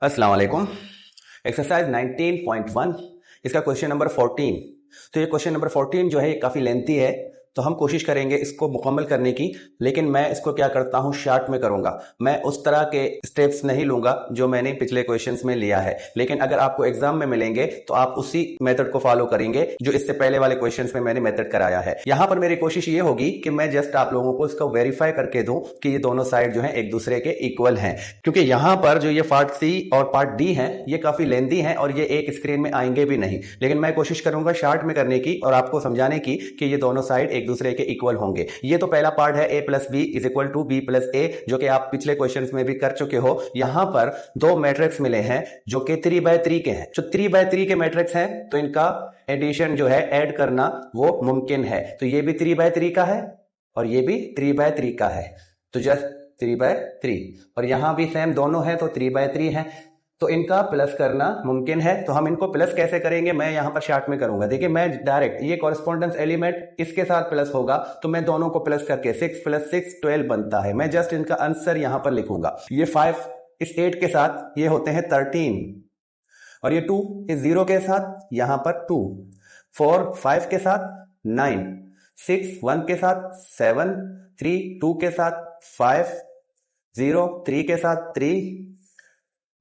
अस्सलाम वालेकुम। एक्सरसाइज 19.1 इसका क्वेश्चन नंबर 14। तो ये क्वेश्चन नंबर 14 जो है ये काफ़ी लेंथी है, तो हम कोशिश करेंगे इसको मुकम्मल करने की। लेकिन मैं इसको क्या करता हूँ, शार्ट में करूंगा। मैं उस तरह के स्टेप्स नहीं लूंगा जो मैंने पिछले क्वेश्चंस में लिया है। लेकिन अगर आपको एग्जाम में मिलेंगे तो आप उसी मेथड को फॉलो करेंगे जो इससे पहले वाले क्वेश्चंस में मैंने मेथड कराया है। यहां पर मेरी कोशिश ये होगी कि मैं जस्ट आप लोगों को इसको वेरीफाई करके दूं कि ये दोनों साइड जो है एक दूसरे के इक्वल हैं। क्योंकि यहां पर जो ये पार्ट सी और पार्ट डी है ये काफी लेंदी है और ये एक स्क्रीन में आएंगे भी नहीं। लेकिन मैं कोशिश करूंगा शार्ट में करने की और आपको समझाने की कि ये दोनों साइड एक दूसरे के इक्वल होंगे। ये तो पहला पार्ट है, a plus B is equal to B plus A, जो कि आप पिछले क्वेश्चंस में भी कर चुके हो। यहां पर दो मैट्रिक्स मिले हैं जो कि 3/3 के हैं। जो 3/3 के मैट्रिक्स हैं तो इनका एडिशन जो है, ऐड करना वो मुमकिन है। तो ये भी 3/3 का है और ये भी 3/3 का है, तो जस्ट 3/3। और यहां भी सेम दोनों है तो 3/3 है, तो इनका प्लस करना मुमकिन है। तो हम इनको प्लस कैसे करेंगे, मैं यहां पर शार्ट में करूंगा। देखिए मैं डायरेक्ट, ये कॉरेस्पॉन्डेंस एलिमेंट इसके साथ प्लस होगा तो मैं दोनों को प्लस करके 6 + 6 12 बनता है। मैं जस्ट इनका आंसर यहां पर लिखूंगा। ये 5 इस 8 के साथ ये होते हैं 13, और ये 2 इस 0 के साथ यहां पर 2, 4 5 के साथ 9, 6 1 के साथ 7, 3 2 के साथ 5, 0 3 के साथ 3,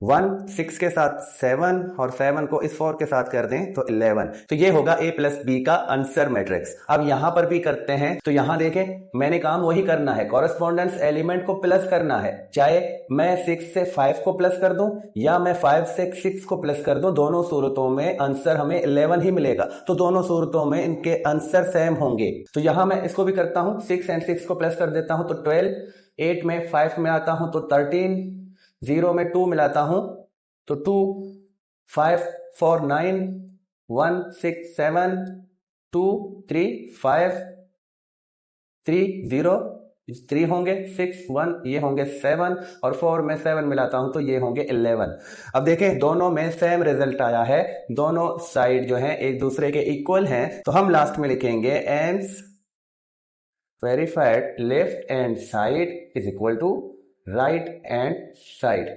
1 6 के साथ 7, और 7 को इस 4 के साथ कर दें तो 11। तो ये होगा a प्लस बी का आंसर मैट्रिक्स। अब यहां पर भी करते हैं, तो यहां देखें मैंने काम वही करना है, कॉरेस्पॉन्डेंस एलिमेंट को प्लस करना है। चाहे मैं 6 से 5 को प्लस कर दूं या मैं 5 से 6 को प्लस कर दूं, दोनों सूरतों में आंसर हमें 11 ही मिलेगा। तो दोनों सूरतों में इनके आंसर सेम होंगे। तो यहां मैं इसको भी करता हूं, 6 और 6 को प्लस कर देता हूं तो 12, 8 में 5 में आता हूं तो 13, 0 में 2 मिलाता हूं तो 2, 5 4 9, 1 6 7, 2 3 5, 3 0 3 होंगे, 6 1 ये होंगे 7, और 4 में 7 मिलाता हूं तो ये होंगे 11। अब देखें दोनों में सेम रिजल्ट आया है, दोनों साइड जो है एक दूसरे के इक्वल हैं। तो हम लास्ट में लिखेंगे and verified left hand side is equal to right hand side.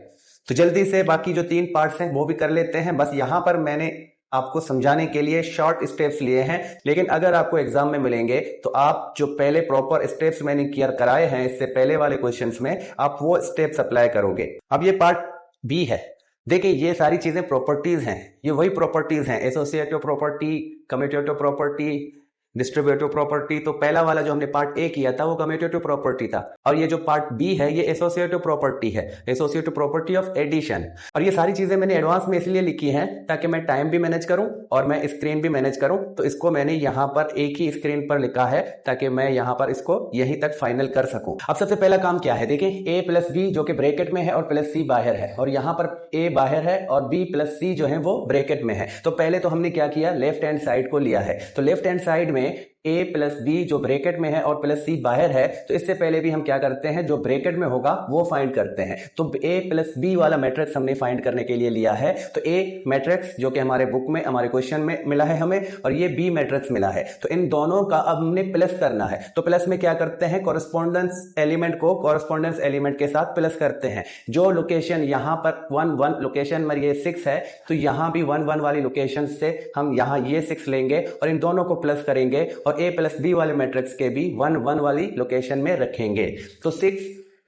तो जल्दी से बाकी जो 3 पार्ट्स हैं वो भी कर लेते हैं। बस यहां पर मैंने आपको समझाने के लिए शॉर्ट स्टेप्स लिए हैं, लेकिन अगर आपको एग्जाम में मिलेंगे तो आप जो पहले प्रॉपर स्टेप्स मैंने क्लियर कराए हैं इससे पहले वाले क्वेश्चंस में, आप वो स्टेप्स अप्लाई करोगे। अब ये पार्ट बी है। देखिए ये सारी चीजें प्रॉपर्टीज हैं, ये वही प्रॉपर्टीज हैं, associative property, commutative property, distributive property. तो पहला वाला जो हमने पार्ट ए किया था वो कम्यूटेटिव प्रॉपर्टी था, और ये जो पार्ट बी है ये एसोसिएटिव प्रॉपर्टी है, एसोसिएटिव प्रॉपर्टी ऑफ एडिशन। और ये सारी चीजें मैंने एडवांस में इसलिए लिखी हैं ताकि मैं टाइम भी मैनेज करूं और मैं स्क्रीन भी मैनेज करूं। तो इसको मैंने यहां पर एक ही स्क्रीन पर लिखा है ताकि मैं यहां पर इसको यहीं तक फाइनल कर सकूं। अब सबसे पहला काम क्या है, देखिए ए प्लस बी जो कि ब्रैकेट में है और प्लस सी बाहर है, और यहां पर ए बाहर है और बी प्लस सी जो है वो ब्रैकेट में है। तो पहले तो हमने क्या किया, लेफ्ट हैंड साइड को लिया है। तो लेफ्ट हैंड साइड में a प्लस बी जो ब्रैकेट में है और प्लस सी बाहर है, तो इससे पहले भी हम क्या करते हैं, जो ब्रैकेट में होगा वो फाइंड करते हैं। तो a प्लस बी वाला मैट्रिक्स हमने फाइंड करने के लिए लिया है। तो a मैट्रिक्स जो कि हमारे बुक में, हमारे क्वेश्चन में मिला है हमें, और ये b मैट्रिक्स मिला है। तो इन दोनों का अब हमने प्लस करना है। तो प्लस में क्या करते हैं, कॉरेस्पॉन्डेंस एलिमेंट को कॉरेस्पॉन्डेंस एलिमेंट के साथ प्लस करते हैं। जो लोकेशन यहां पर 1 1 लोकेशन में ये 6 है, तो यहां भी 1 1 वाली लोकेशन से हम यहां ये 6 लेंगे और इन दोनों को प्लस करेंगे, और a प्लस बी वाले मैट्रिक्स के भी 1 1 वाली लोकेशन में रखेंगे। तो 6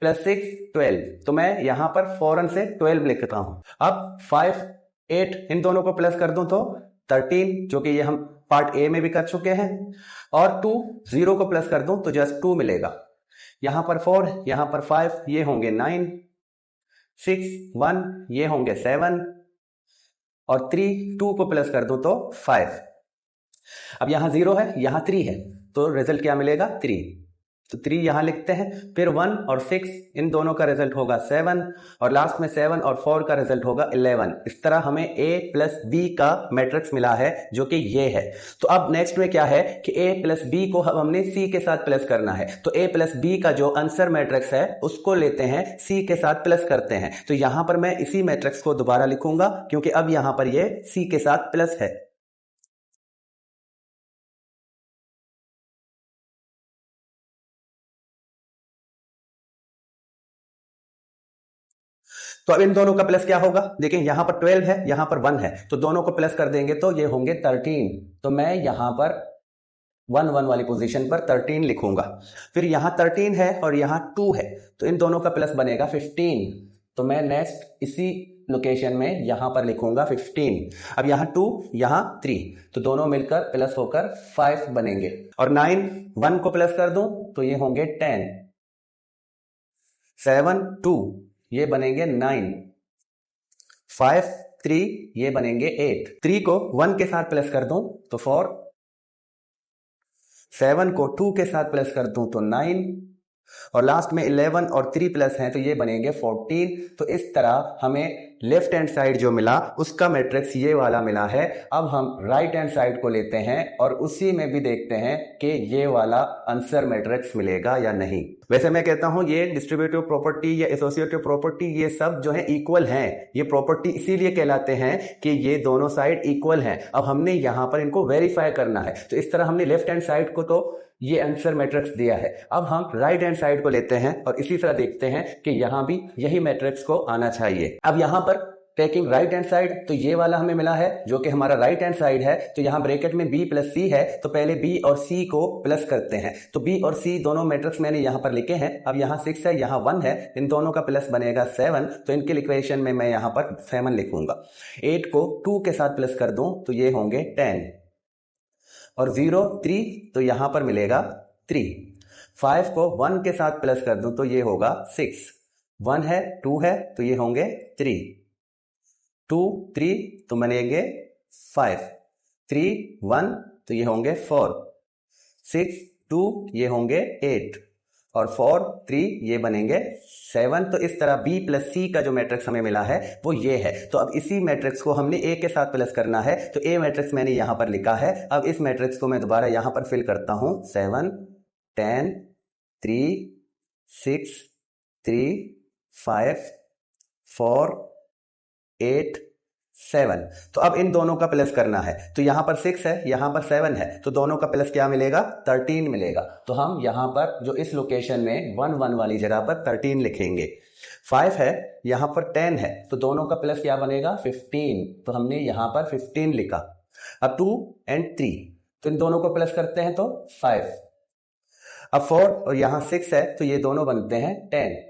+ 6 12, तो मैं यहां पर फौरन से 12 लिखता हूं। अब 5 8 इन दोनों को प्लस कर दूं तो 13, जो कि ये हम पार्ट ए में भी कर चुके हैं, और 2 0 को प्लस कर दूं तो जस्ट 2 मिलेगा। यहां पर 4, यहां पर 5, ये होंगे 9, 6 1 ये होंगे 7, और 3 2 को प्लस कर दूं तो 5। अब यहां 0 है, यहां 3 है, तो रिजल्ट क्या मिलेगा, 3। तो 3 यहां लिखते हैं। फिर 1 और 6 इन दोनों का रिजल्ट होगा 7, और लास्ट में 7 और 4 का रिजल्ट होगा 11। इस तरह हमें a प्लस बी का मैट्रिक्स मिला है जो कि ये है। तो अब नेक्स्ट में क्या है कि a प्लस बी को हमने c के साथ प्लस करना है। तो a प्लस बी का जो आंसर मैट्रिक्स है उसको लेते हैं, c के साथ प्लस करते हैं। तो यहां पर मैं इसी मैट्रिक्स को दोबारा लिखूंगा क्योंकि अब यहां पर ये c के साथ प्लस है। तो अब इन दोनों का प्लस क्या होगा, देखिए यहां पर 12 है, यहां पर 1 है, तो दोनों को प्लस कर देंगे तो ये होंगे 13। तो मैं यहां पर 1 1 वाली पोजीशन पर 13 लिखूंगा। फिर यहां 13 है और यहां 2 है, तो इन दोनों का प्लस बनेगा 15। तो मैं नेक्स्ट इसी लोकेशन में यहां पर लिखूंगा 15। अब यहां 2 यहां 3, तो दोनों मिलकर प्लस होकर 5 बनेंगे। और 9 1 को प्लस कर दूं तो ये होंगे 10। 7 2 ये बनेंगे 9। 5 3 ये बनेंगे 8। 3 को 1 के साथ प्लस कर दूं तो 4। 7 को 2 के साथ प्लस कर दूं तो 9, और लास्ट में 11 और 3 प्लस हैं तो ये बनेंगे 14। तो इस तरह हमें लेफ्ट हैंड साइड जो मिला उसका मैट्रिक्स ये वाला मिला है। अब हम राइट हैंड साइड को लेते हैं और उसी में भी देखते हैं कि ये वाला आंसर मैट्रिक्स मिलेगा या नहीं। वैसे मैं कहता हूं ये डिस्ट्रीब्यूटिव प्रॉपर्टी या एसोसिएटिव प्रॉपर्टी ये सब जो है इक्वल हैं। ये प्रॉपर्टी इसीलिए कहलाते हैं कि ये दोनों साइड इक्वल हैं। अब हमने यहां पर इनको वेरीफाई करना है, तो इस तरह हमने लेफ्ट हैंड साइड को तो ये आंसर मैट्रिक्स दिया है। अब हम राइट हैंड साइड को लेते हैं और इसी तरह देखते हैं कि यहां भी यही मैट्रिक्स को आना चाहिए। अब यहां पर टेकिंग राइट हैंड साइड, तो ये वाला हमें मिला है जो कि हमारा राइट हैंड साइड है। तो यहां ब्रैकेट में b प्लस सी है, तो पहले b और c को प्लस करते हैं। तो b और c दोनों मैट्रिक्स मैंने यहां पर लिखे हैं। अब यहां 6 है, यहां 1 है, इन दोनों का प्लस बनेगा 7। तो इनके इक्वेशन में मैं यहां पर 7 लिखूंगा। 8 को 2 के साथ प्लस कर दूं तो ये होंगे 10, और 0 3 तो यहां पर मिलेगा 3। 5 को 1 के साथ प्लस कर दूं तो ये होगा 6। 1 है 2 है तो ये होंगे 3। 2 3 तो बनेंगे 5। 3 1 तो ये होंगे 4। 6 2 ये होंगे 8, और 4 3 ये बनेंगे 7। तो इस तरह b प्लस सी का जो मैट्रिक्स हमें मिला है वो ये है। तो अब इसी मैट्रिक्स को हमने a के साथ प्लस करना है, तो a मैट्रिक्स मैंने यहां पर लिखा है। अब इस मैट्रिक्स को मैं दोबारा यहां पर फिल करता हूं। 7 10 3 6 3 5 4 8 7। तो अब इन दोनों का प्लस करना है, तो यहां पर 6 है, यहां पर 7 है, तो दोनों का प्लस क्या मिलेगा, 13 मिलेगा। तो हम यहां पर जो इस लोकेशन में 1 1 वाली जगह पर 13 लिखेंगे। 5 है, यहां पर 10 है, तो दोनों का प्लस क्या बनेगा, 15। तो हमने यहां पर 15 लिखा। अब 2 और 3, तो इन दोनों को प्लस करते हैं तो 5। अब 4 और यहां 6 है, तो ये दोनों बनते हैं 10।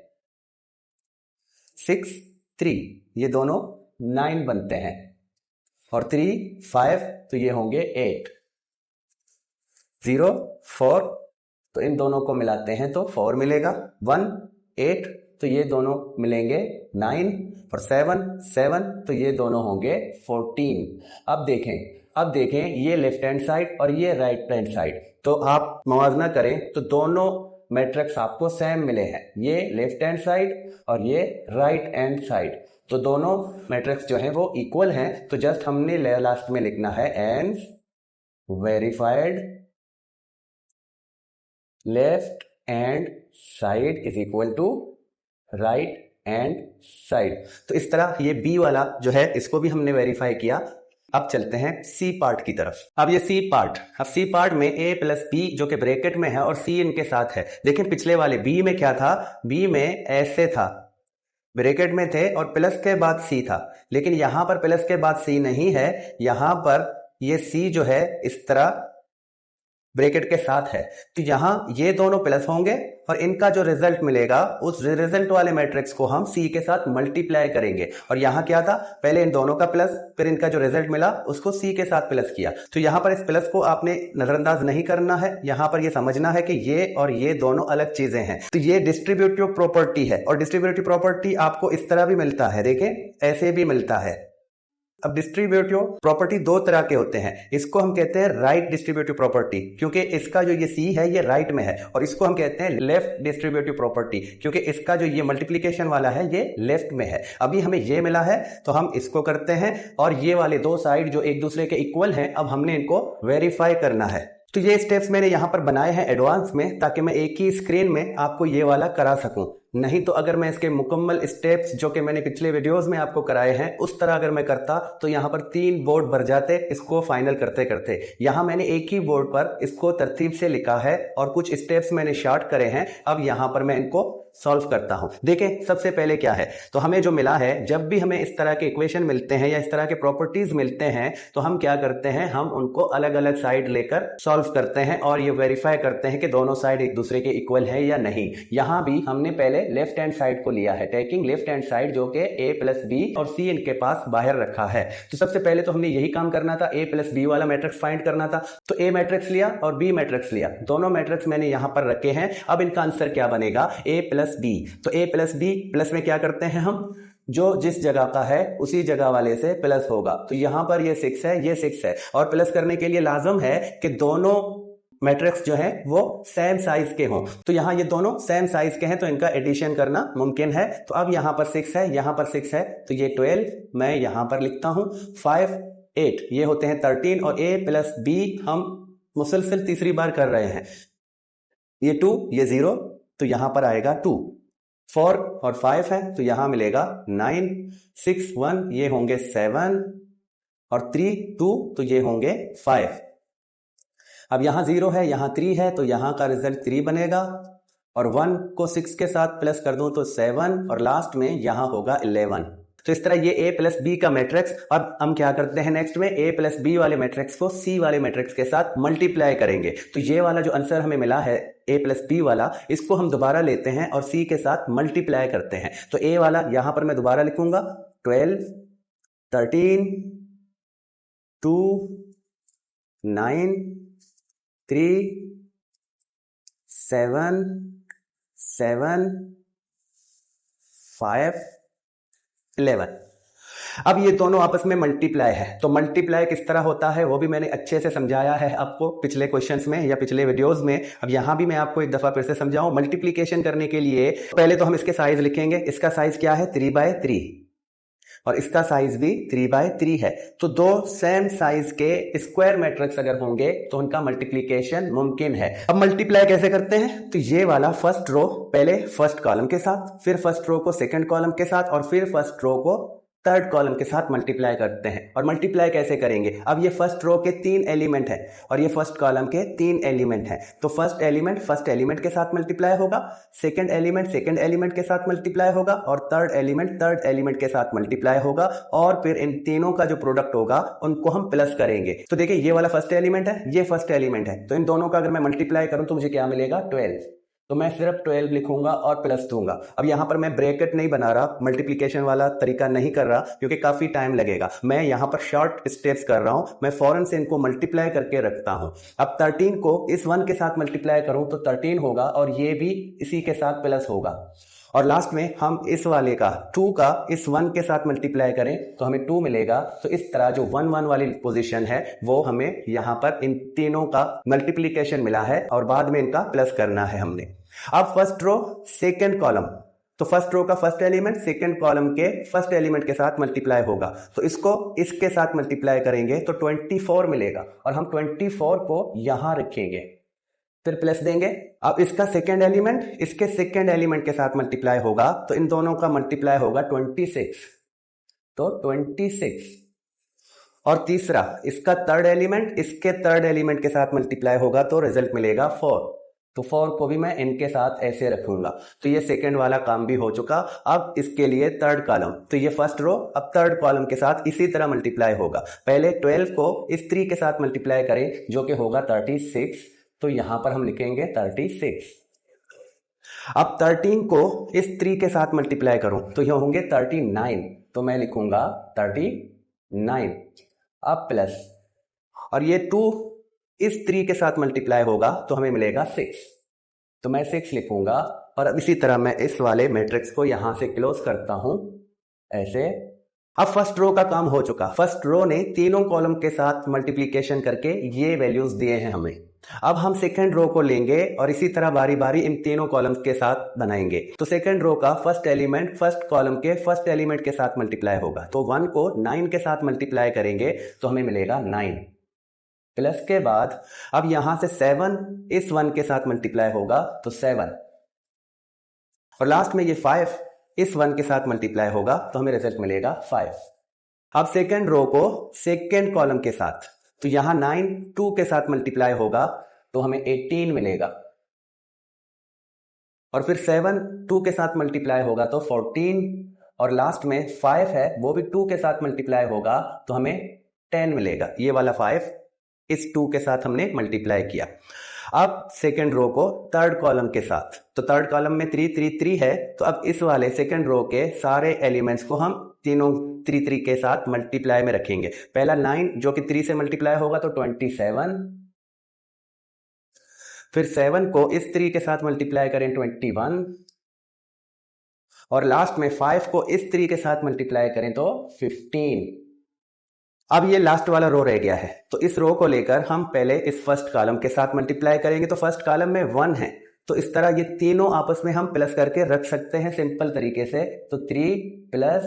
6 3 ये दोनों 9 बनते हैं, और 3 5 तो ये होंगे 8। 0 4 तो इन दोनों को मिलाते हैं तो 4 मिलेगा। 1 8 तो ये दोनों मिलेंगे 9, और 7 7 तो ये दोनों होंगे 14। अब देखें ये लेफ्ट हैंड साइड और ये राइट हैंड साइड, तो आप मुआवजा करें तो दोनों मैट्रिक्स आपको सेम मिले हैं। ये लेफ्ट हैंड साइड और ये राइट हैंड साइड, तो दोनों मैट्रिक्स जो हैं वो इक्वल हैं। तो जस्ट हमने लास्ट में लिखना है and verified left hand side is equal to right hand side. तो इस तरह ये बी वाला जो है इसको भी हमने वेरीफाई किया। अब चलते हैं सी पार्ट की तरफ। अब ये सी पार्ट में a प्लस बी जो कि ब्रैकेट में है और c इनके साथ है। देखें पिछले वाले b में क्या था, b में ऐसे था, ब्रैकेट में थे और प्लस के बाद c था, लेकिन यहां पर प्लस के बाद c नहीं है, यहां पर ये c जो है इस तरह ब्रैकेट के साथ है। तो यहां ये दोनों प्लस होंगे और इनका जो रिजल्ट मिलेगा उस रिजल्ट वाले मैट्रिक्स को हम c के साथ मल्टीप्लाई करेंगे। और यहां क्या था, पहले इन दोनों का प्लस, फिर इनका जो रिजल्ट मिला उसको c के साथ प्लस किया। तो यहां पर इस प्लस को आपने नजरअंदाज नहीं करना है, यहां पर ये समझना है कि ये और ये दोनों अलग चीजें हैं। तो ये डिस्ट्रीब्यूटिव प्रॉपर्टी है, और डिस्ट्रीब्यूटिव प्रॉपर्टी आपको इस तरह भी मिलता है, देखें ऐसे भी मिलता है। अब डिस्ट्रीब्यूटिव प्रॉपर्टी दो तरह के होते हैं, इसको हम कहते हैं राइट डिस्ट्रीब्यूटिव प्रॉपर्टी क्योंकि इसका जो ये सी है ये राइट में है, और इसको हम कहते हैं लेफ्ट डिस्ट्रीब्यूटिव प्रॉपर्टी क्योंकि इसका जो ये मल्टीप्लिकेशन वाला है ये लेफ्ट में है। अभी हमें ये मिला है तो हम इसको करते हैं, और ये वाले दो साइड जो एक दूसरे के इक्वल हैं अब हमने इनको वेरीफाई करना है। तो ये स्टेप्स मैंने यहां पर बनाए हैं एडवांस में ताकि मैं एक ही स्क्रीन में आपको ये वाला करा सकूं। नहीं तो अगर मैं इसके मुकम्मल स्टेप्स जो कि मैंने पिछले वीडियोस में आपको कराए हैं उस तरह अगर मैं करता तो यहाँ पर 3 बोर्ड भर जाते इसको फाइनल करते करते। यहाँ मैंने एक ही बोर्ड पर इसको तरतीब से लिखा है और कुछ स्टेप्स मैंने शॉर्ट करे हैं। अब यहाँ पर मैं इनको सॉल्व करता हूं। देखें सबसे पहले क्या है, तो हमें जो मिला है, जब भी हमें इस तरह के इक्वेशन मिलते हैं या इस तरह के प्रॉपर्टीज मिलते हैं तो हम क्या करते हैं, हम उनको अलग अलग साइड लेकर सॉल्व करते हैं और ये वेरीफाई करते हैं कि दोनों साइड एक दूसरे के इक्वल है या नहीं। यहां भी हमने पहले लेफ्ट हैंड साइड को लिया है, टेकिंग लेफ्ट हैंड साइड, जो कि a प्लस बी और c इनके पास बाहर रखा है। तो सबसे पहले तो हमने यही काम करना था, a प्लस बी वाला मैट्रिक्स फाइंड करना था। तो a मैट्रिक्स लिया और b मैट्रिक्स लिया, दोनों मैट्रिक्स मैंने यहां पर रखे हैं। अब इनका आंसर क्या बनेगा, a प्लस बी। तो a प्लस बी, प्लस में क्या करते हैं हम, जो जिस जगह का है उसी जगह वाले से प्लस होगा। तो यहां पर ये 6 है, ये 6 है, और प्लस करने के लिए लाजम है कि दोनों मैट्रिक्स जो है वो सेम साइज के हों। तो यहां ये दोनों सेम साइज के हैं तो इनका एडिशन करना मुमकिन है। तो अब यहां पर 6 है, यहां पर 6 है, तो ये 12 मैं यहां पर लिखता हूं। 5 8 ये होते हैं 13, और a प्लस बी हम मुसलसल तीसरी बार कर रहे हैं। ये 2, ये 0, तो यहां पर आएगा 2। 4 और 5 है तो यहां मिलेगा 9। 6 1 ये होंगे 7, और 3 2 तो ये होंगे 5। अब यहां 0 है, यहां 3 है, तो यहां का रिजल्ट 3 बनेगा, और 1 को 6 के साथ प्लस कर दूं तो 7, और लास्ट में यहां होगा 11। तो इस तरह ये a प्लस बी का मैट्रिक्स। अब हम क्या करते हैं नेक्स्ट में, a प्लस बी वाले मैट्रिक्स को c वाले मैट्रिक्स के साथ मल्टीप्लाई करेंगे। तो ये वाला जो आंसर हमें मिला है a प्लस बी वाला, इसको हम दोबारा लेते हैं और c के साथ मल्टीप्लाई करते हैं। तो a वाला यहां पर मैं दोबारा लिखूंगा, 12 13 2 9 3 7 7 5 11। अब ये दोनों आपस में मल्टीप्लाई है, तो मल्टीप्लाई किस तरह होता है वो भी मैंने अच्छे से समझाया है आपको पिछले क्वेश्चंस में या पिछले वीडियोस में। अब यहां भी मैं आपको एक दफा फिर से समझाऊं। मल्टीप्लिकेशन करने के लिए पहले तो हम इसके साइज लिखेंगे। इसका साइज क्या है, 3/3, और इसका साइज भी 3/3 है। तो दो सेम साइज के स्क्वायर मैट्रिक्स अगर होंगे तो उनका मल्टीप्लिकेशन मुमकिन है। अब मल्टीप्लाई कैसे करते हैं, तो ये वाला फर्स्ट रो पहले फर्स्ट कॉलम के साथ, फिर फर्स्ट रो को सेकंड कॉलम के साथ, और फिर फर्स्ट रो को थर्ड कॉलम के साथ मल्टीप्लाई करते हैं। और मल्टीप्लाई कैसे करेंगे, अब ये फर्स्ट रो के 3 एलिमेंट है और ये फर्स्ट कॉलम के 3 एलिमेंट है। तो फर्स्ट एलिमेंट के साथ मल्टीप्लाई होगा, सेकंड एलिमेंट के साथ मल्टीप्लाई होगा, और थर्ड एलिमेंट के साथ मल्टीप्लाई होगा, और फिर इन तीनों का जो प्रोडक्ट होगा उनको हम प्लस करेंगे। तो देखिए ये वाला फर्स्ट एलिमेंट है, ये फर्स्ट एलिमेंट है, तो इन दोनों का अगर मैं मल्टीप्लाई करूं तो मुझे क्या मिलेगा, 12। तो मैं सिर्फ 12 लिखूंगा और प्लस दूंगा। अब यहां पर मैं ब्रैकेट नहीं बना रहा, मल्टीप्लिकेशन वाला तरीका नहीं कर रहा क्योंकि काफी टाइम लगेगा। मैं यहां पर शॉर्ट स्टेप्स कर रहा हूं, मैं फौरन से इनको मल्टीप्लाई करके रखता हूं। अब 13 को इस 1 के साथ मल्टीप्लाई करूं तो 13 होगा, और ये भी इसी के साथ प्लस होगा, और लास्ट में हम इस वाले का 2 का इस 1 के साथ मल्टीप्लाई करें तो हमें 2 मिलेगा। तो इस तरह जो 1 1 वाली पोजीशन है वो हमें यहां पर इन तीनों का मल्टीप्लिकेशन मिला है, और बाद में इनका प्लस करना है हमने। अब फर्स्ट रो सेकंड कॉलम, तो फर्स्ट रो का फर्स्ट एलिमेंट सेकंड कॉलम के फर्स्ट एलिमेंट के साथ मल्टीप्लाई होगा, तो इसको इसके साथ मल्टीप्लाई करेंगे तो 24 मिलेगा, और हम 24 को यहां रखेंगे, फिर प्लस देंगे। अब इसका सेकंड एलिमेंट इसके सेकंड एलिमेंट के साथ मल्टीप्लाई होगा, तो इन दोनों का मल्टीप्लाई होगा 26, तो 26। और तीसरा इसका थर्ड एलिमेंट इसके थर्ड एलिमेंट के साथ मल्टीप्लाई होगा, तो रिजल्ट मिलेगा 4। तो 4 को भी मैं इनके साथ ऐसे रखूंगा। तो ये सेकंड वाला काम भी हो चुका। अब इसके लिए थर्ड कॉलम, तो ये फर्स्ट रो अब थर्ड कॉलम के साथ इसी तरह मल्टीप्लाई होगा। पहले 12 को इस 3 के साथ मल्टीप्लाई करें जो कि होगा 36, तो यहां पर हम लिखेंगे 36। अब 13 को इस 3 के साथ मल्टीप्लाई करूं तो ये होंगे 39, तो मैं लिखूंगा 39। अब प्लस, और ये 2 इस 3 के साथ मल्टीप्लाई होगा तो हमें मिलेगा 6, तो मैं 6 लिखूंगा। और अब इसी तरह मैं इस वाले मैट्रिक्स को यहां से क्लोज करता हूं ऐसे। अब फर्स्ट रो का काम हो चुका। फर्स्ट रो ने तीनों कॉलम के साथ मल्टीप्लिकेशन करके ये वैल्यूज दिए हैं हमें। अब हम सेकंड रो को लेंगे और इसी तरह बारी बारी इन तीनों कॉलम्स के साथ बनाएंगे। तो सेकंड रो का फर्स्ट एलिमेंट फर्स्ट कॉलम के फर्स्ट एलिमेंट के साथ मल्टीप्लाई होगा, तो 1 को 9 के साथ मल्टीप्लाई करेंगे तो हमें मिलेगा 9। प्लस के बाद अब यहां से 7 इस 1 के साथ मल्टीप्लाई होगा तो 7, और लास्ट में ये 5 इस 1 के साथ मल्टीप्लाई होगा तो हमें रिजल्ट मिलेगा 5। अब सेकेंड रो को सेकेंड कॉलम के साथ, तो यहां 9 2 के साथ मल्टीप्लाई होगा तो हमें 18 मिलेगा, और फिर 7 2 के साथ मल्टीप्लाई होगा तो 14, और लास्ट में 5 है वो भी 2 के साथ मल्टीप्लाई होगा तो हमें 10 मिलेगा। ये वाला 5 इस 2 के साथ हमने मल्टीप्लाई किया। अब सेकेंड रो को थर्ड कॉलम के साथ, तो थर्ड कॉलम में 3 3 3 है, तो अब इस वाले सेकेंड रो के सारे एलिमेंट्स को हम तीनों 3 3 के साथ मल्टीप्लाई में रखेंगे। पहला 9 जो कि 3 से मल्टीप्लाई होगा तो 27, फिर 7 को इस 3 के साथ मल्टीप्लाई करें 21, और लास्ट में 5 को इस 3 के साथ मल्टीप्लाई करें तो 15। अब ये लास्ट वाला रो रह गया है, तो इस रो को लेकर हम पहले इस फर्स्ट कॉलम के साथ मल्टीप्लाई करेंगे। तो फर्स्ट कॉलम में 1 है, तो इस तरह ये तीनों आपस में हम प्लस करके रख सकते हैं सिंपल तरीके से। तो 3 प्लस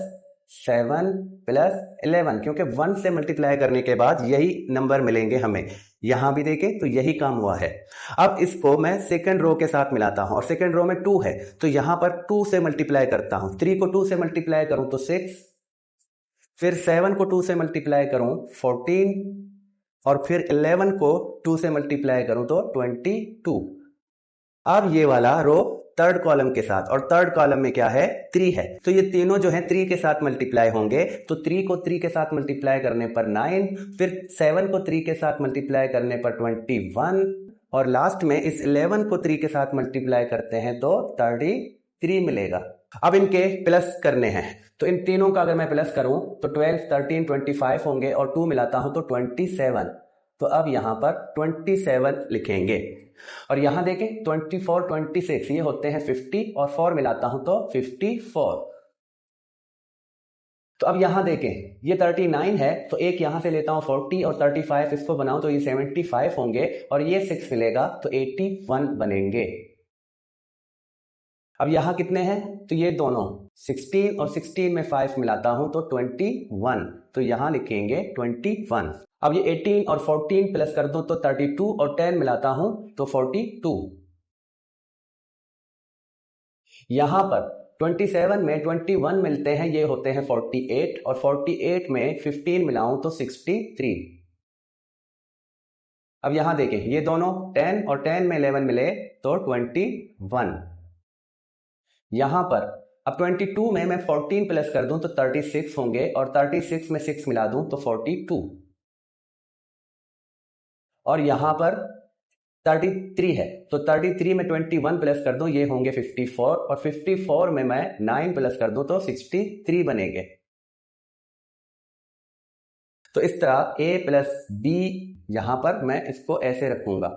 7 प्लस 11, क्योंकि 1 से मल्टीप्लाई करने के बाद यही नंबर मिलेंगे हमें। यहां भी देखें तो यही काम हुआ है। अब इसको मैं सेकंड रो के साथ मिलाता हूं, और सेकंड रो में 2 है, तो यहां पर 2 से मल्टीप्लाई करता हूं। 3 को 2 से मल्टीप्लाई करूं तो 6, फिर 7 को 2 से मल्टीप्लाई करूं 14, और फिर 11 को 2 से मल्टीप्लाई करूं तो 22। अब ये वाला रो थर्ड कॉलम के साथ, और थर्ड कॉलम में क्या है 3 है, तो ये तीनों जो है 3 के साथ मल्टीप्लाई होंगे। तो 3 को 3 के साथ मल्टीप्लाई करने पर 9, फिर 7 को 3 के साथ मल्टीप्लाई करने पर 21, और लास्ट में इस 11 को 3 के साथ मल्टीप्लाई करते हैं तो 33 मिलेगा। अब इनके प्लस करने हैं, तो इन तीनों का अगर मैं प्लस करूं तो 12 13 25 होंगे, और 2 मिलाता हूं तो 27। तो अब यहां पर 27 लिखेंगे, और यहां देखें 24 26 ये होते हैं 50, और 4 मिलाता हूं तो 54। तो अब यहां देखें ये 39 है, तो एक यहां से लेता हूं 40, और 35 इसको बनाऊं तो ये 75 होंगे, और ये 6 मिलेगा तो 81 बनेंगे। अब यहां कितने हैं, तो ये दोनों 16, और 16 में 5 मिलाता हूं तो 21, तो यहां लिखेंगे 21। अब ये 18 और 14 प्लस कर दूं तो 32, और 10 मिलाता हूं तो 42। यहां पर 27 में 21 मिलते हैं, ये होते हैं 48, और 48 में 15 मिलाऊं तो 63। अब यहां देखें ये दोनों 10 और 10 में 11 मिले तो 21। यहां पर अब 22 में मैं 14 प्लस कर दूं तो 36 होंगे, और 36 में 6 मिला दूं तो 42, और यहां पर 33 है, तो 33 में 21 प्लस कर दूं ये होंगे 54, और 54 में मैं 9 प्लस कर दूं तो 63 बनेंगे। तो इस तरह a प्लस बी यहां पर मैं इसको ऐसे रखूंगा,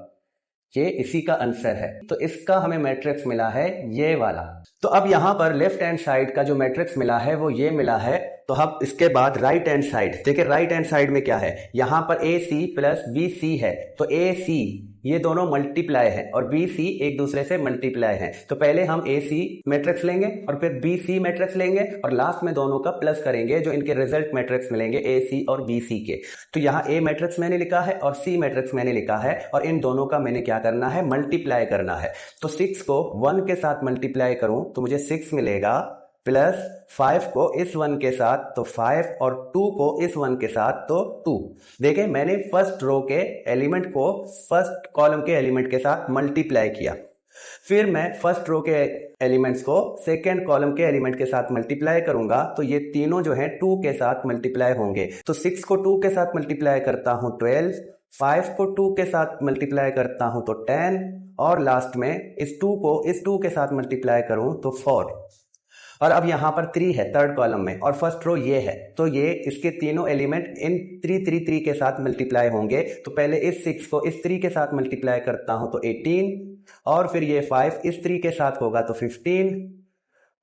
ये इसी का आंसर है। तो इसका हमें मैट्रिक्स मिला है ये वाला। तो अब यहां पर लेफ्ट हैंड साइड का जो मैट्रिक्स मिला है वो ये मिला है। तो अब इसके बाद राइट हैंड साइड देखिए, राइट हैंड साइड में क्या है, यहां पर ए सी प्लस बी सी है, तो ए सी ये दोनों मल्टीप्लाई है, और बी सी एक दूसरे से मल्टीप्लाई है। तो पहले हम ए सी मैट्रिक्स लेंगे, और फिर बी सी मैट्रिक्स लेंगे, और लास्ट में दोनों का प्लस करेंगे जो इनके रिजल्ट मैट्रिक्स मिलेंगे ए सी और बी सी के। तो यहाँ ए मैट्रिक्स मैंने लिखा है और सी मैट्रिक्स मैंने लिखा है, और इन दोनों का मैंने क्या करना है, मल्टीप्लाई करना है। तो 6 को 1 के साथ मल्टीप्लाई करूं तो मुझे 6 मिलेगा, प्लस 5 को इस 1 के साथ तो 5, और 2 को इस 1 के साथ तो 2। देखिए मैंने फर्स्ट रो के एलिमेंट को फर्स्ट कॉलम के एलिमेंट के साथ मल्टीप्लाई किया, फिर मैं फर्स्ट रो के एलिमेंट्स को सेकेंड कॉलम के एलिमेंट के साथ मल्टीप्लाई करूंगा, तो ये तीनों जो है 2 के साथ मल्टीप्लाई होंगे। तो 6 को 2 के साथ मल्टीप्लाई करता हूं 12, 5 को 2 के साथ मल्टीप्लाई करता हूं तो 10, और लास्ट में इस 2 को इस 2 के साथ मल्टीप्लाई करूं तो 4। और अब यहां पर 3 है थर्ड कॉलम में, और फर्स्ट रो ये है, तो ये इसके तीनों एलिमेंट इन 3 3 3 के साथ मल्टीप्लाई होंगे। तो पहले इस 6 को इस 3 के साथ मल्टीप्लाई करता हूं तो 18, और फिर ये 5 इस 3 के साथ होगा तो 15,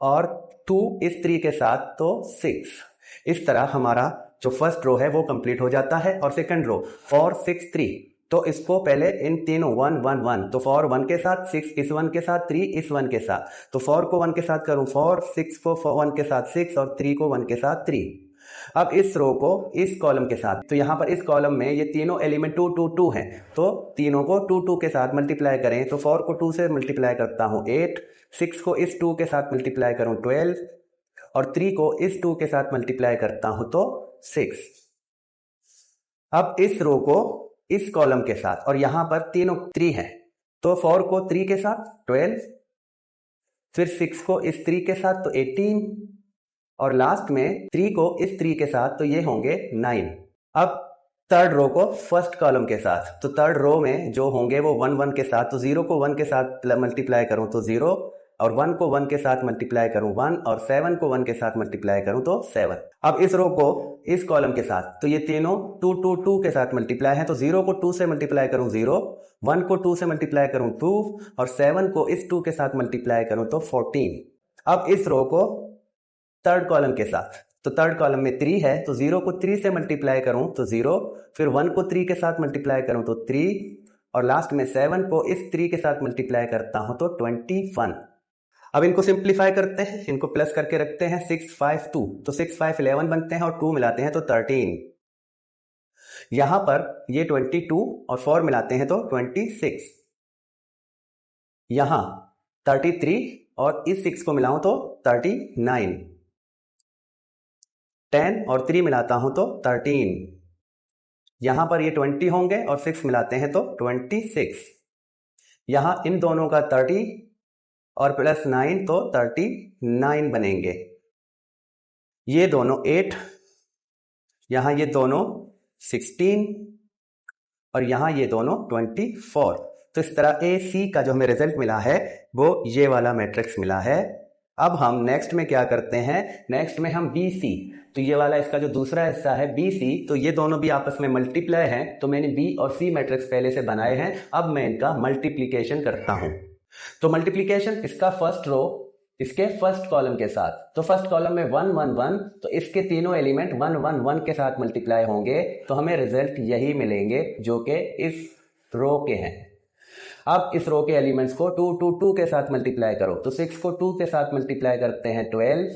और 2 इस 3 के साथ तो 6। इस तरह हमारा जो फर्स्ट रो है वो कंप्लीट हो जाता है। और सेकंड रो 4 6 3, तो इसको पहले इन तीनों 1 1 1, तो 4 1 के साथ, 6 इस 1 के साथ, 3 इस 1 के साथ, तो 4 को 1 के साथ करूं 4, 6 को 1 के साथ 6, और 3 को 1 के साथ 3। अब इस रो को इस कॉलम के साथ, तो यहां पर इस कॉलम में ये तीनों एलिमेंट 2 2 2 हैं, तो तीनों को 2 2 के साथ मल्टीप्लाई करें, तो 4 को 2 से मल्टीप्लाई करता हूं 8, 6 को इस 2 के साथ मल्टीप्लाई करूं 12 और 3 को इस 2 के साथ मल्टीप्लाई करता हूं तो 6। अब इस रो को इस कॉलम के साथ, और यहां पर तीनों 3 है, तो 4 को 3 के साथ 12, फिर 6 को इस 3 के साथ तो 18 और लास्ट में 3 को इस 3 के साथ तो ये होंगे 9। अब थर्ड रो को फर्स्ट कॉलम के साथ, तो थर्ड रो में जो होंगे वो 1 1 के साथ, तो 0 को 1 के साथ मल्टीप्लाई करूं तो 0 और 1 को 1 के साथ मल्टीप्लाई करूं 1 और 7 को 1 के साथ मल्टीप्लाई करूं तो 7। अब इस रो को इस कॉलम के साथ, तो ये तीनों 2 2 2 के साथ मल्टीप्लाई है, तो 0 को 2 से मल्टीप्लाई करूं 0, 1 को 2 से मल्टीप्लाई करूं 2 और 7 को इस 2 के साथ मल्टीप्लाई करूं तो 14। अब इस रो को थर्ड कॉलम के साथ, तो थर्ड कॉलम में 3 है, तो 0 को 3 से मल्टीप्लाई करूं तो 0, फिर 1 को 3 के साथ मल्टीप्लाई करूं तो 3 और लास्ट में 7 को इस 3 के साथ मल्टीप्लाई करता हूं तो 21। अब इनको सिंप्लीफाई करते हैं, इनको प्लस करके रखते हैं 6 5 2, तो 6 5 11 बनते हैं और 2 मिलाते हैं तो 13। यहां पर ये 22 और 4 मिलाते हैं तो 26। यहां 33 और इस 6 को मिलाऊं तो 39, 10 और 3 मिलाता हूं तो 13। यहां पर ये 20 होंगे और 6 मिलाते हैं तो 26। यहां इन दोनों का 30 और प्लस 9 तो 39 बनेंगे। ये दोनों 8, यहां ये दोनों 16 और यहां ये दोनों 24। तो इस तरह ए सी का जो हमें रिजल्ट मिला है वो ये वाला मैट्रिक्स मिला है। अब हम नेक्स्ट में क्या करते हैं, नेक्स्ट में हम बी सी, तो ये वाला इसका जो दूसरा हिस्सा है बी सी, तो ये दोनों भी आपस में मल्टीप्लाई हैं, तो मैंने बी और सी मैट्रिक्स पहले से बनाए हैं, अब मैं इनका मल्टीप्लीकेशन करता हूं। तो मल्टीप्लीकेशन इसका फर्स्ट रो इसके फर्स्ट कॉलम के साथ, तो फर्स्ट कॉलम में 1 1 1, तो इसके तीनों एलिमेंट 1 1 1 के साथ मल्टीप्लाई होंगे, तो हमें रिजल्ट यही मिलेंगे जो कि इस रो के हैं। अब इस रो के एलिमेंट्स को 2 2 2 के साथ मल्टीप्लाई करो, तो 6 को 2 के साथ मल्टीप्लाई करते हैं 12,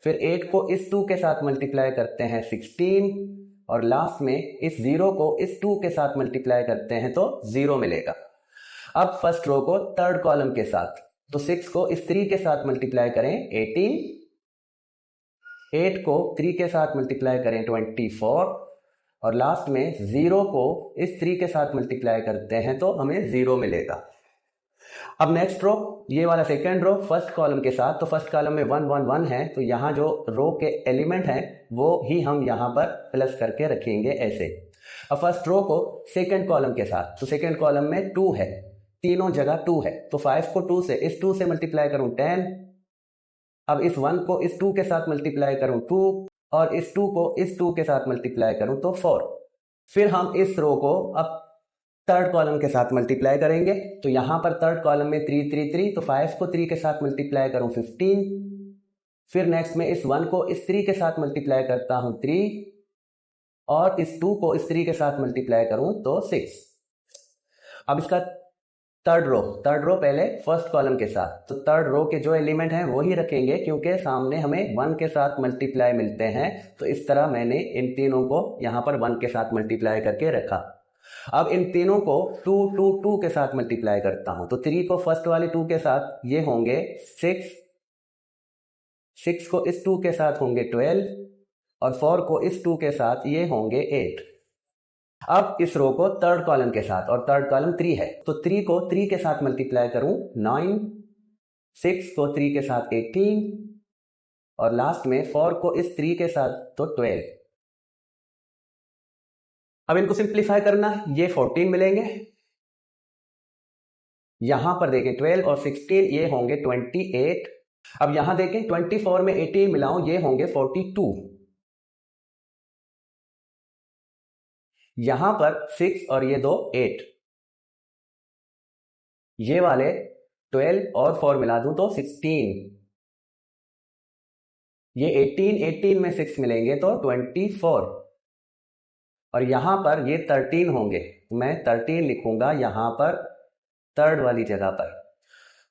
फिर 8 को इस 2 के साथ मल्टीप्लाई करते हैं 16 और लास्ट में इस 0 को इस 2 के साथ मल्टीप्लाई करते हैं तो 0 मिलेगा। अब फर्स्ट रो को थर्ड कॉलम के साथ, तो 6 को इस 3 के साथ मल्टीप्लाई करें 18, 8 को 3 के साथ मल्टीप्लाई करें 24 और लास्ट में 0 को इस 3 के साथ मल्टीप्लाई करते हैं तो हमें 0 मिलेगा। अब नेक्स्ट रो, ये वाला सेकेंड रो फर्स्ट कॉलम के साथ, तो फर्स्ट कॉलम में 1 1 1 है, तो यहां जो रो के एलिमेंट हैं वो ही हम यहां पर प्लस करके रखेंगे ऐसे। अब फर्स्ट रो को सेकेंड कॉलम के साथ, तो सेकेंड कॉलम में 2 है, तीनों जगह 2 है, तो 5 को 2 से इस 2 से मल्टीप्लाई करूं 10, अब इस 1 को इस 2 के साथ मल्टीप्लाई करूं 2 और इस 2 को इस 2 के साथ मल्टीप्लाई करूं तो 4। फिर हम इस रो को अब थर्ड कॉलम के साथ मल्टीप्लाई करेंगे, तो यहां पर थर्ड कॉलम में 3 3 3, तो 5 को 3 के साथ मल्टीप्लाई करूं 15, फिर नेक्स्ट में इस 1 को इस 3 के साथ मल्टीप्लाई करता हूं 3 और इस 2 को इस 3 के साथ मल्टीप्लाई करूं तो 6। अब इसका थर्ड रो पहले फर्स्ट कॉलम के साथ, तो थर्ड रो के जो एलिमेंट हैं वो ही रखेंगे क्योंकि सामने हमें 1 के साथ मल्टीप्लाई मिलते हैं, तो इस तरह मैंने इन तीनों को यहां पर 1 के साथ मल्टीप्लाई करके रखा। अब इन तीनों को 2 2 2 के साथ मल्टीप्लाई करता हूं, तो 3 को फर्स्ट वाले 2 के साथ ये होंगे 6, 6 को इस 2 के साथ होंगे 12 और 4 को इस 2 के साथ ये होंगे 8। अब इस रो को थर्ड कॉलम के साथ, और थर्ड कॉलम 3 है, तो 3 को 3 के साथ मल्टीप्लाई करूं 9, 6 को 3 के साथ 18 और लास्ट में 4 को इस 3 के साथ तो 12। अब इनको सिंप्लीफाई करना है, ये 14 मिलेंगे, यहां पर देखें 12 और 16 ये होंगे 28। अब यहां देखें 24 में 18 मिलाऊं ये होंगे 42। यहां पर 6 और ये 2 8, ये वाले 12 और 4 मिला दूं तो 16, ये 18 में 6 मिलेंगे तो 24 और यहां पर ये 13 होंगे, मैं 13 लिखूंगा यहां पर थर्ड वाली जगह पर,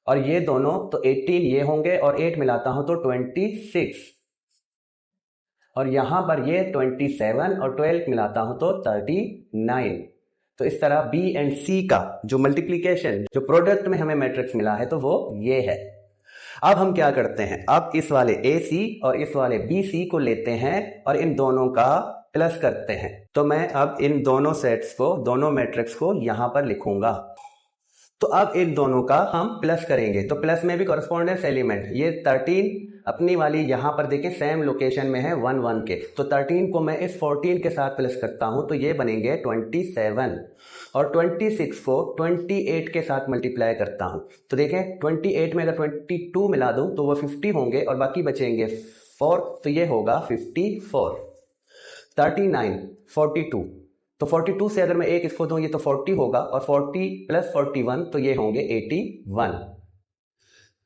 और ये दोनों तो 18 ये होंगे और 8 मिलाता हूं तो 26 और यहां पर ये 27 और 12 मिलाता हूं तो 39। तो इस तरह बी एंड सी का जो मल्टीप्लीकेशन, जो प्रोडक्ट में हमें मैट्रिक्स मिला है, तो वो ये है। अब हम क्या करते हैं, अब इस वाले ए सी और इस वाले बी सी को लेते हैं और इन दोनों का प्लस करते हैं। तो मैं अब इन दोनों सेट्स को, दोनों मैट्रिक्स को यहां पर लिखूंगा। तो अब इन दोनों का हम प्लस करेंगे, तो प्लस में भी कॉरेस्पॉन्डेंस एलिमेंट, ये 13 अपनी वाली यहां पर देखें सेम लोकेशन में है 1 1 के, तो 13 को मैं इस 14 के साथ प्लस करता हूं तो ये बनेंगे 27, और 26 को 28 के साथ मल्टीप्लाई करता हूं तो देखें 28 में अगर 22 मिला दूं तो वो 50 होंगे और बाकी बचेंगे 4, तो ये होगा 54। 39 42, तो 42 से अगर मैं एक इसको दूं ये तो 40 होगा, और 40 प्लस 41 तो ये होंगे 81।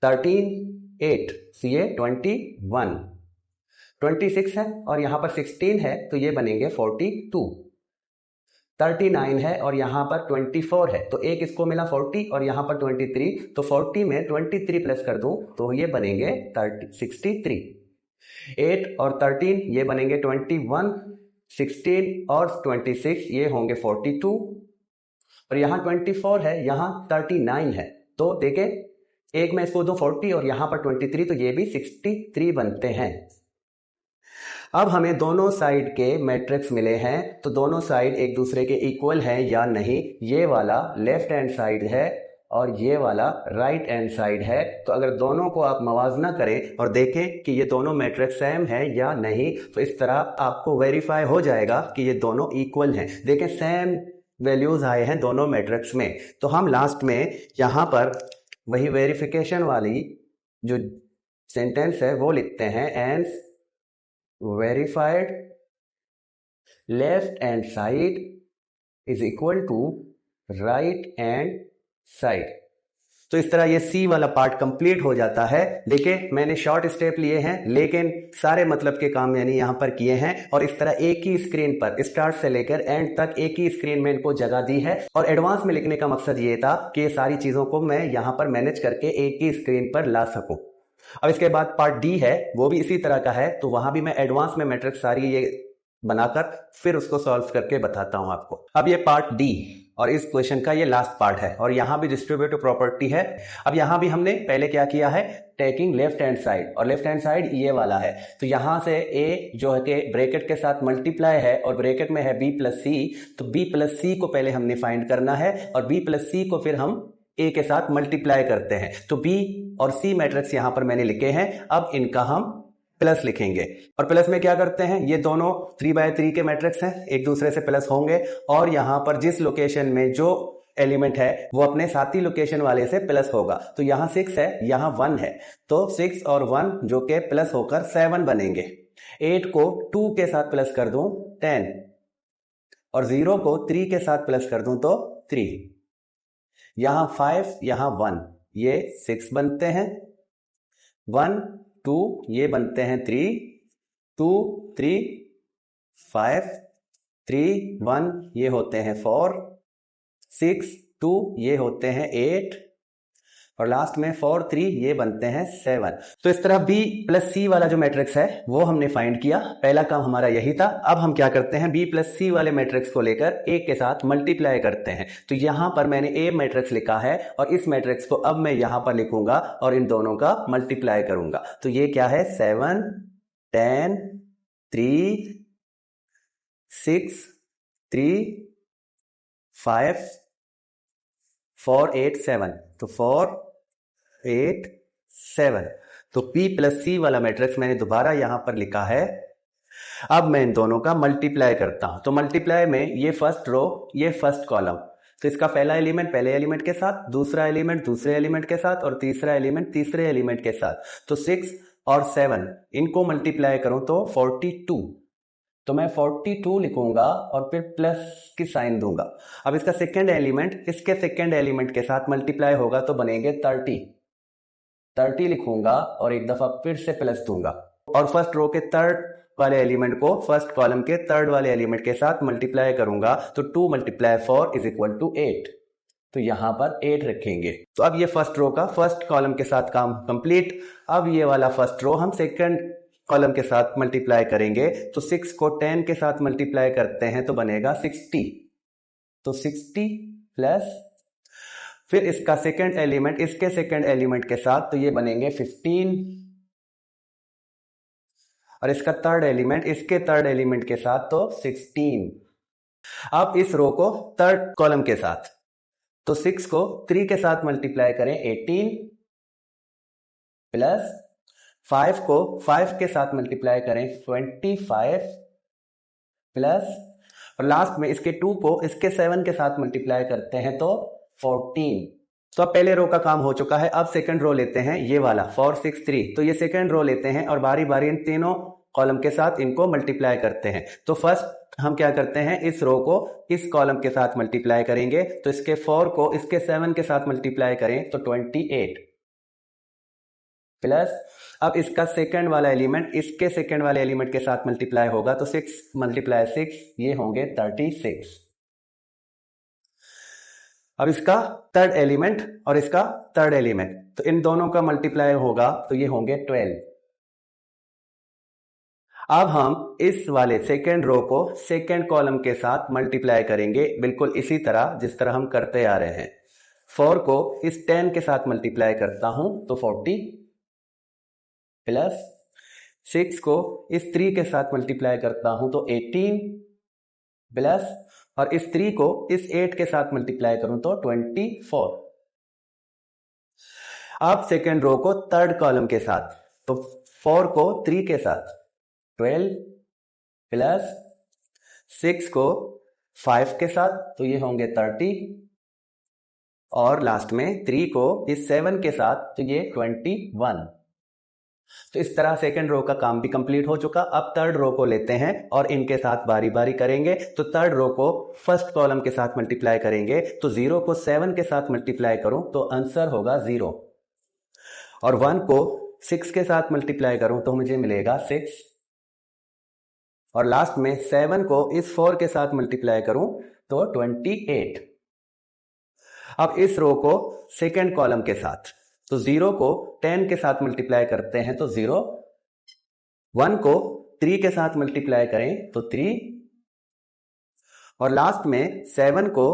13 8 तो ये 21, 26 है और यहां पर 16 है तो ये बनेंगे 42। 39 है और यहां पर 24 है, तो एक इसको मिला 40 और यहां पर 23, तो 40 में 23 प्लस कर दूं तो ये बनेंगे 63। 8 और 13 ये बनेंगे 21, 16 और 26 ये होंगे 42, और यहां 24 है, यहां 39 है, तो देखें एक में इसको दो 40 और यहां पर 23, तो ये भी 63 बनते हैं। अब हमें दोनों साइड के मैट्रिक्स मिले हैं, तो दोनों साइड एक दूसरे के इक्वल हैं या नहीं, ये वाला लेफ्ट हैंड साइड है और ये वाला राइट हैंड साइड है। तो अगर दोनों को आप मवाजना करें और देखें कि ये दोनों मैट्रिक्स सेम है या नहीं, तो इस तरह आपको वेरीफाई हो जाएगा कि ये दोनों इक्वल हैं। देखें सेम वैल्यूज आए हैं दोनों मैट्रिक्स में, तो हम लास्ट में यहां पर वही वेरिफिकेशन वाली जो सेंटेंस है वो लिखते हैं, and verified left hand side is equal to right hand side। तो इस तरह ये सी वाला पार्ट कंप्लीट हो जाता है। देखिए मैंने शॉर्ट स्टेप लिए हैं लेकिन सारे मतलब के काम यानी यहां पर किए हैं, और इस तरह एक ही स्क्रीन पर स्टार्ट से लेकर एंड तक एक ही स्क्रीन में इनको जगह दी है। और एडवांस में लिखने का मकसद ये था कि ये सारी चीजों को मैं यहां पर मैनेज करके एक ही स्क्रीन पर ला सकूं। अब इसके बाद पार्ट डी है, वो भी इसी तरह का है, तो वहां भी मैं एडवांस में मैट्रिक्स सारी ये बनाकर फिर उसको सॉल्व करके बताता हूं आपको। अब ये पार्ट डी और इस क्वेश्चन का ये लास्ट पार्ट है, और यहां भी डिस्ट्रीब्यूटिव प्रॉपर्टी है। अब यहां भी हमने पहले क्या किया है, टेकिंग लेफ्ट हैंड साइड, और लेफ्ट हैंड साइड ये वाला है, तो यहां से ए जो है कि ब्रैकेट के साथ मल्टीप्लाई है और ब्रैकेट में है बी प्लस सी, तो बी प्लस सी को पहले हमने फाइंड करना है और बी प्लस सी को फिर हम ए के साथ मल्टीप्लाई करते हैं। तो बी और सी मैट्रिक्स यहां पर मैंने लिखे हैं, अब इनका हम प्लस लिखेंगे। और प्लस में क्या करते हैं, ये दोनों 3x3 के मैट्रिक्स हैं, एक दूसरे से प्लस होंगे, और यहां पर जिस लोकेशन में जो एलिमेंट है वो अपने साथी लोकेशन वाले से प्लस होगा। तो यहां 6 है, यहां 1 है, तो 6 और 1 जो के प्लस होकर 7 बनेंगे। 8 को 2 के साथ प्लस कर दूं 10, और 0 को 3 के साथ प्लस कर दूं तो 3, यहां 5, यहां 1, ये 6 बनते हैं, 1 2 ये बनते हैं 3, 2 3 5, 3 1 ये होते हैं 4, 6 2 ये होते हैं 8, और लास्ट में 4 3 ये बनते हैं 7। तो इस तरह बी प्लस सी वाला जो मैट्रिक्स है वो हमने फाइंड किया, पहला काम हमारा यही था। अब हम क्या करते हैं, बी प्लस सी वाले मैट्रिक्स को लेकर ए के साथ मल्टीप्लाई करते हैं। तो यहां पर मैंने ए मैट्रिक्स लिखा है और इस मैट्रिक्स को अब मैं यहां पर लिखूंगा और इन दोनों का मल्टीप्लाई करूंगा। तो ये क्या है, 7 10 3 6 3 5 4 8 7, तो 4 8 7। तो P प्लस सी वाला मैट्रिक्स मैंने दोबारा यहां पर लिखा है। अब मैं इन दोनों का मल्टीप्लाई करता हूं, तो मल्टीप्लाई में ये फर्स्ट रो ये फर्स्ट कॉलम, तो इसका पहला एलिमेंट पहले एलिमेंट के साथ, दूसरा एलिमेंट दूसरे एलिमेंट के साथ, और तीसरा एलिमेंट तीसरे एलिमेंट के साथ। तो 6 और 7 इनको मल्टीप्लाई करूं तो 42, तो मैं 42 लिखूंगा और फिर प्लस की साइन दूंगा। अब इसका सेकेंड एलिमेंट इसके सेकेंड एलिमेंट के साथ मल्टीप्लाई होगा तो बनेंगे 30 लिखूंगा और एक दफा फिर से प्लस दूंगा, और फर्स्ट रो के थर्ड वाले एलिमेंट को फर्स्ट कॉलम के थर्ड वाले एलिमेंट के साथ मल्टीप्लाई करूंगा, तो 2 × 4 = 8, तो यहां पर 8 रखेंगे। तो अब ये फर्स्ट रो का फर्स्ट कॉलम के साथ काम कंप्लीट। अब ये वाला फर्स्ट रो हम सेकंड कॉलम के साथ मल्टीप्लाई करेंगे, तो 6 को 10 के साथ मल्टीप्लाई करते हैं तो बनेगा 60, तो तो 60 प्लस, फिर इसका सेकंड एलिमेंट इसके सेकंड एलिमेंट के साथ, तो ये बनेंगे 15, और इसका थर्ड एलिमेंट इसके थर्ड एलिमेंट के साथ तो 16। अब इस रो को थर्ड कॉलम के साथ, तो 6 को 3 के साथ मल्टीप्लाई करें 18, प्लस 5 को 5 के साथ मल्टीप्लाई करें 25, प्लस, और लास्ट में इसके 2 को इसके 7 के साथ मल्टीप्लाई करते हैं तो 14। तो अब पहले रो का काम हो चुका है। अब सेकंड रो लेते हैं, ये वाला 4 6 3, तो ये सेकंड रो लेते हैं और बारी बारी इन तीनों कॉलम के साथ इनको मल्टीप्लाई करते हैं। तो फर्स्ट हम क्या करते हैं, इस रो को इस कॉलम के साथ मल्टीप्लाई करेंगे, तो इसके 4 को इसके 7 के साथ मल्टीप्लाई करें तो 28, प्लस अब इसका सेकंड वाला एलिमेंट इसके सेकंड वाले एलिमेंट के साथ मल्टीप्लाई होगा, तो 6 मल्टीप्लाई 6, ये होंगे 36। अब इसका थर्ड एलिमेंट और इसका थर्ड एलिमेंट, तो इन दोनों का मल्टीप्लाई होगा तो ये होंगे 12। अब हम इस वाले सेकेंड रो को सेकेंड कॉलम के साथ मल्टीप्लाई करेंगे, बिल्कुल इसी तरह जिस तरह हम करते आ रहे हैं। 4 को इस 10 के साथ मल्टीप्लाई करता हूं तो 40, प्लस 6 को इस 3 के साथ मल्टीप्लाई करता हूं तो 18, प्लस, और इस 3 को इस 8 के साथ मल्टीप्लाई करूं तो 24। अब सेकेंड रो को थर्ड कॉलम के साथ, तो 4 को 3 के साथ 12, प्लस 6 को 5 के साथ, तो ये होंगे 30, और लास्ट में 3 को इस 7 के साथ, तो ये 21। तो इस तरह सेकंड रो का काम भी कंप्लीट हो चुका। अब थर्ड रो को लेते हैं और इनके साथ बारी बारी करेंगे। तो थर्ड रो को फर्स्ट कॉलम के साथ मल्टीप्लाई करेंगे, तो 0 को 7 के साथ मल्टीप्लाई करूं तो आंसर होगा 0, और 1 को 6 के साथ मल्टीप्लाई करूं तो मुझे मिलेगा 6, और लास्ट में 7 को इस 4 के साथ मल्टीप्लाई करूं तो 28। अब इस रो को सेकेंड कॉलम के साथ, तो 0 को 10 के साथ मल्टीप्लाई करते हैं तो 0, 1 को 3 के साथ मल्टीप्लाई करें तो 3, और लास्ट में 7 को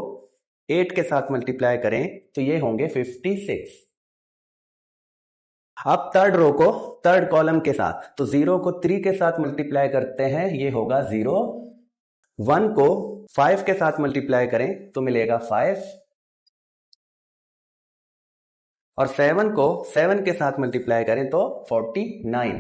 8 के साथ मल्टीप्लाई करें तो ये होंगे 56। अब थर्ड रो को थर्ड कॉलम के साथ, तो 0 को 3 के साथ मल्टीप्लाई करते हैं, ये होगा 0, 1 को 5 के साथ मल्टीप्लाई करें तो मिलेगा 5, और 7 को 7 के साथ मल्टीप्लाई करें तो 49।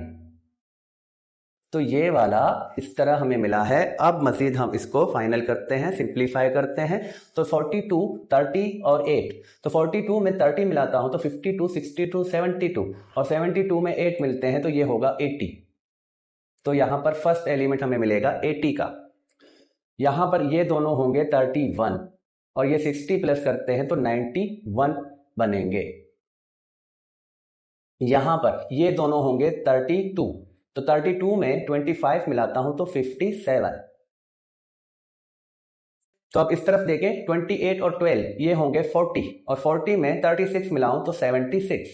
तो ये वाला इस तरह हमें मिला है। अब मजीद हम इसको फाइनल करते हैं, सिंप्लीफाई करते हैं। तो 42, 30 और 8, तो 42 में 30 मिलाता हूं तो 52, 62, 72, और 72 में 8 मिलते हैं तो ये होगा 80। तो यहां पर फर्स्ट एलिमेंट हमें मिलेगा 80 का। यहां पर ये दोनों होंगे 31, और ये 60 प्लस करते हैं तो 91 बनेंगे। यहां पर ये दोनों होंगे 32, तो 32 में 25 मिलाता हूं तो 57। तो अब इस तरफ देखें, 28 और 12 ये होंगे 40, और 40 में 36 मिलाऊं तो 76,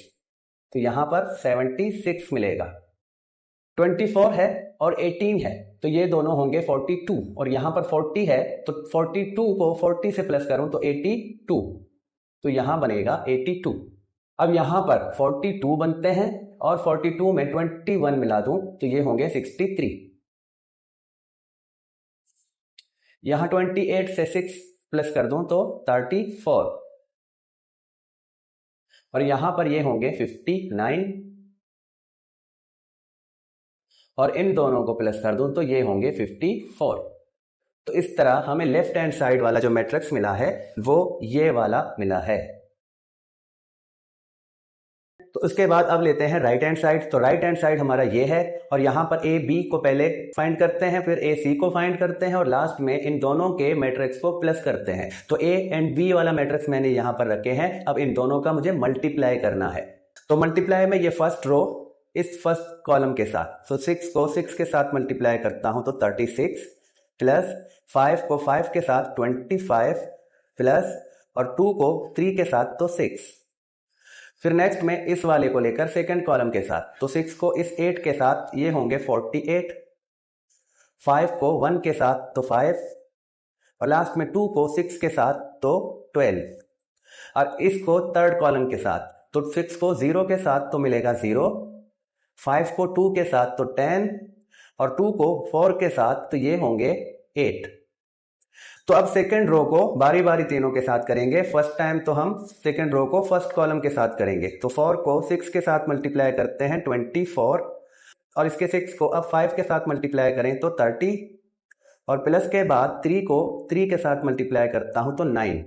तो यहां पर 76 मिलेगा। 24 है और 18 है, तो ये दोनों होंगे 42, और यहां पर 40 है तो 42 को 40 से प्लस करूं तो 82, तो यहां बनेगा 82। अब यहां पर 42 बनते हैं, और 42 में 21 मिला दूं तो ये होंगे 63। यहां 28 से 6 प्लस कर दूं तो 34, और यहां पर ये होंगे 59, और इन दोनों को प्लस कर दूं तो ये होंगे 54। तो इस तरह हमें लेफ्ट हैंड साइड वाला जो मैट्रिक्स मिला है वो ये वाला मिला है। तो उसके बाद अब लेते हैं राइट हैंड साइड। तो राइट हैंड साइड हमारा ये है, और यहां पर ए बी को पहले फाइंड करते हैं, फिर ए सी को फाइंड करते हैं, और लास्ट में इन दोनों के मैट्रिक्स को प्लस करते हैं। तो ए एंड बी वाला मैट्रिक्स मैंने यहां पर रखे हैं। अब इन दोनों का मुझे मल्टीप्लाई करना है। तो मल्टीप्लाई में ये फर्स्ट रो इस फर्स्ट कॉलम के साथ, तो 6 को 6 के साथ मल्टीप्लाई करता हूं तो 36, प्लस 5 को 5 के साथ 25, प्लस, और 2 को 3 के साथ तो 6। फिर नेक्स्ट में इस वाले को लेकर सेकंड कॉलम के साथ, तो 6 को इस 8 के साथ ये होंगे 48, 5 को 1 के साथ तो 5, और लास्ट में 2 को 6 के साथ तो 12, और इसको थर्ड कॉलम के साथ तो 6 को 0 के साथ तो मिलेगा 0, 5 को 2 के साथ तो 10, और 2 को 4 के साथ तो ये होंगे 8। तो अब सेकेंड रो को बारी बारी तीनों के साथ करेंगे। फर्स्ट टाइम तो हम सेकेंड रो को फर्स्ट कॉलम के साथ करेंगे। तो 4 को 6 के साथ मल्टीप्लाई करते हैं 24, और इसके 6 को अब 5 के साथ मल्टीप्लाई करें तो 30, और प्लस के बाद 3 को 3 के साथ मल्टीप्लाई करता हूं तो 9।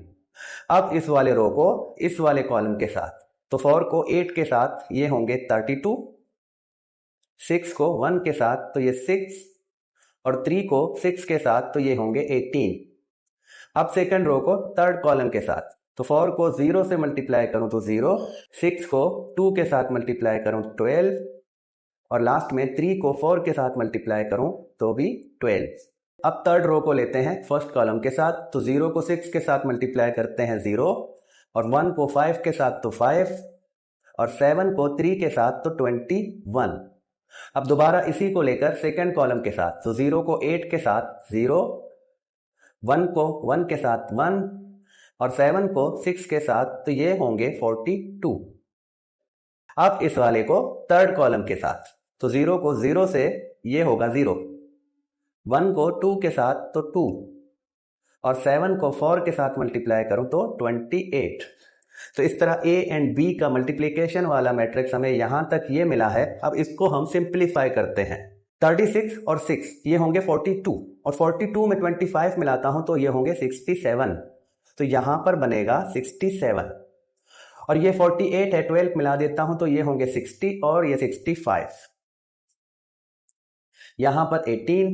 अब इस वाले रो को इस वाले कॉलम के साथ, तो 4 को 8 के साथ ये होंगे 32, 6 को 1 के साथ तो ये 6, और 3 को 6 के साथ तो ये होंगे 18। अब सेकंड रो को थर्ड कॉलम के साथ, तो 4 को 0 से मल्टीप्लाई करूं तो 0, 6 को 2 के साथ मल्टीप्लाई करूं 12, और लास्ट में 3 को 4 के साथ मल्टीप्लाई करूं तो भी 12। अब थर्ड रो को लेते हैं फर्स्ट कॉलम के साथ, तो 0 को 6 के साथ मल्टीप्लाई करते हैं 0, और 1 को 5 के साथ तो 5, और 7 को 3 के साथ तो 21। अब दोबारा इसी को लेकर सेकंड कॉलम के साथ, तो 0 को 8 के साथ 0, 1 को 1 के साथ 1, और 7 को 6 के साथ तो ये होंगे 42। अब इस वाले को थर्ड कॉलम के साथ, तो 0 को 0 से ये होगा 0, 1 को 2 के साथ तो 2, और 7 को 4 के साथ मल्टीप्लाई करूं तो 28। तो इस तरह ए एंड बी का मल्टीप्लिकेशन वाला मैट्रिक्स हमें यहां तक ये मिला है। अब इसको हम सिंप्लीफाई करते हैं। 36 और 6 ये होंगे 42, और 42 में 25 मिलाता हूं तो ये होंगे 67। तो यहां पर बनेगा 67, और ये 48 है, 12 मिला देता हूं तो ये होंगे 60, और ये 65। यहां पर 18,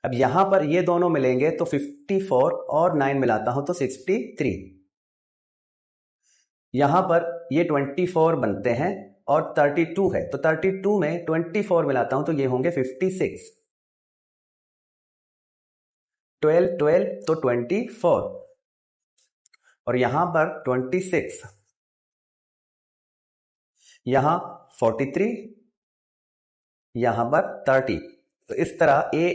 अब यहां पर ये दोनों मिलेंगे तो 54, और 9 मिलाता हूं तो 63। यहां पर ये 24 बनते हैं, और 32 है, तो 32 में 24 मिलाता हूं तो ये होंगे 56। 12 12 तो 24, और यहां पर 26, यहां 43, यहां पर 30। तो इस तरह ए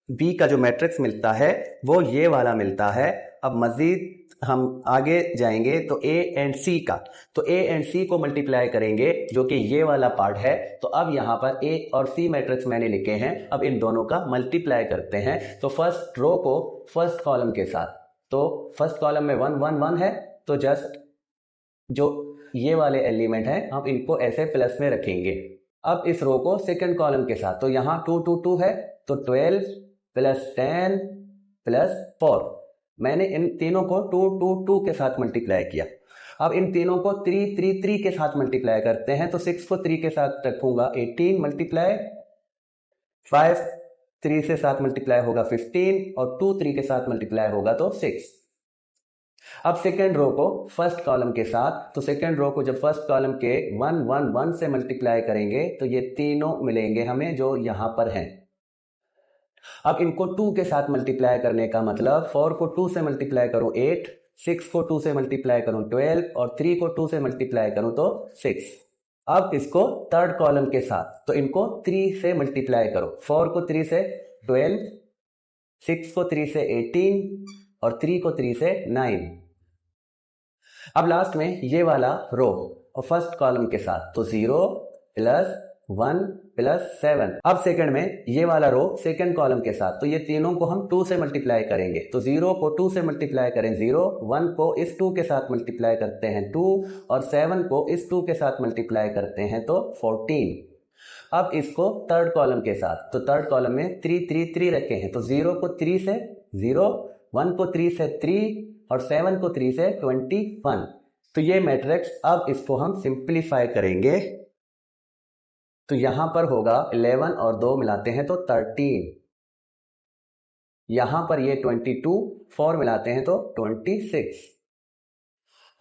बी का जो मैट्रिक्स मिलता है वो ये वाला मिलता है। अब मजीद हम आगे जाएंगे तो ए एंड सी का, तो ए एंड सी को मल्टीप्लाई करेंगे जो कि ये वाला पार्ट है। तो अब यहां पर ए और सी मैट्रिक्स मैंने लिखे हैं, अब इन दोनों का मल्टीप्लाई करते हैं। तो फर्स्ट रो को फर्स्ट कॉलम के साथ, तो फर्स्ट कॉलम में 1 1 1 है, तो जस्ट जो ये वाले एलिमेंट हैं हम इनको ऐसे प्लस में रखेंगे। अब इस रो को सेकंड कॉलम के साथ, तो यहां 2 2 2 है, तो 12 प्लस 10 प्लस 4, मैंने इन तीनों को 2 2 2 के साथ मल्टीप्लाई किया। अब इन तीनों को 3 3 3 के साथ मल्टीप्लाई करते हैं, तो 6 को 3 के साथ रखूंगा 18 मल्टीप्लाई, 5 3 से 7 मल्टीप्लाई होगा 15, और 2 3 के साथ मल्टीप्लाई होगा तो 6। अब सेकेंड रो को फर्स्ट कॉलम के साथ, तो सेकेंड रो को जब फर्स्ट कॉलम के 1 1 1 से मल्टीप्लाई करेंगे तो ये तीनों मिलेंगे हमें जो यहां पर हैं। अब इनको 2 के साथ मल्टीप्लाई करने का मतलब, 4 को 2 से मल्टीप्लाई करूं 8, 6 को 2 से मल्टीप्लाई करूं 12, और 3 को 2 से मल्टीप्लाई करूं तो 6। अब इसको थर्ड कॉलम के साथ, तो इनको 3 से मल्टीप्लाई करो, 4 को 3 से 12, 6 को 3 से 18, और 3 को 3 से 9। अब लास्ट में ये वाला रो और फर्स्ट कॉलम के साथ, तो 0 प्लस 1 प्लस 7। अब सेकंड में ये वाला रो सेकंड कॉलम के साथ, तो ये तीनों को हम 2 से मल्टीप्लाई करेंगे, तो 0 को 2 से मल्टीप्लाई करें 0, 1 को इस 2 के साथ मल्टीप्लाई करते हैं 2, और 7 को इस 2 के साथ मल्टीप्लाई करते हैं तो 14। अब इसको थर्ड कॉलम के साथ, तो थर्ड कॉलम में 3 3 3 रखे हैं, तो 0 को 3 से 0, 1 को 3 से 3, और 7 को 3 से 21। तो ये मैट्रिक्स, अब इसको हम सिंप्लीफाई करेंगे, तो यहां पर होगा 11 और 2 मिलाते हैं तो 13, यहां पर ये 22, 4 मिलाते हैं तो 26,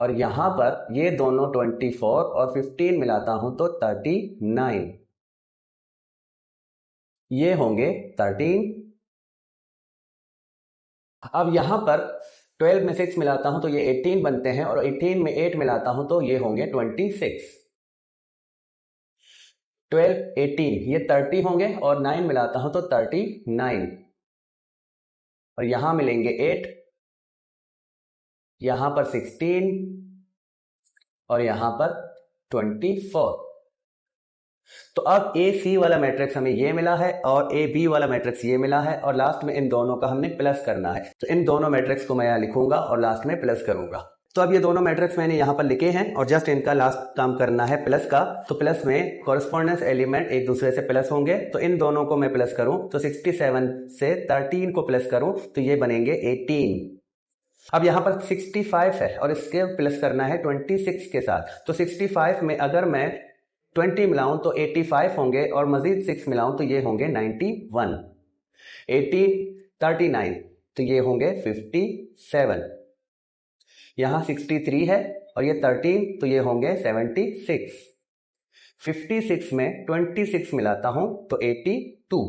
और यहां पर ये दोनों 24 और 15 मिलाता हूं तो 39, ये होंगे 13। अब यहां पर 12 में 6 मिलाता हूं तो ये 18 बनते हैं, और 18 में 8 मिलाता हूं तो ये होंगे 26। 12 18 ये 30 होंगे, और 9 मिलाता हूं तो 39। और यहां मिलेंगे 8, यहां पर 16 और यहां पर 24। तो अब ए सी वाला मैट्रिक्स हमें ये मिला है और ए बी वाला मैट्रिक्स ये मिला है, और लास्ट में इन दोनों का हमने प्लस करना है। तो इन दोनों मैट्रिक्स को मैं यहां लिखूंगा और लास्ट में प्लस करूंगा। तो अब ये दोनों मैट्रिक्स मैंने यहां पर लिखे हैं और जस्ट इनका लास्ट काम करना है प्लस का। तो प्लस में कॉरेस्पॉन्डेंस एलिमेंट एक दूसरे से प्लस होंगे, तो इन दोनों को मैं प्लस करूं तो 67 से 13 को प्लस करूं तो ये बनेंगे 18। अब यहां पर 65 है और इसके प्लस करना है 26 के साथ। तो 65 में अगर मैं 20 मिलाऊं तो 85 होंगे और मजीद 6 मिलाऊं तो ये होंगे 91। 18 39 तो ये होंगे 57। यहां 63 है और ये 13 तो ये होंगे 76। 56 में 26 मिलाता हूं तो 82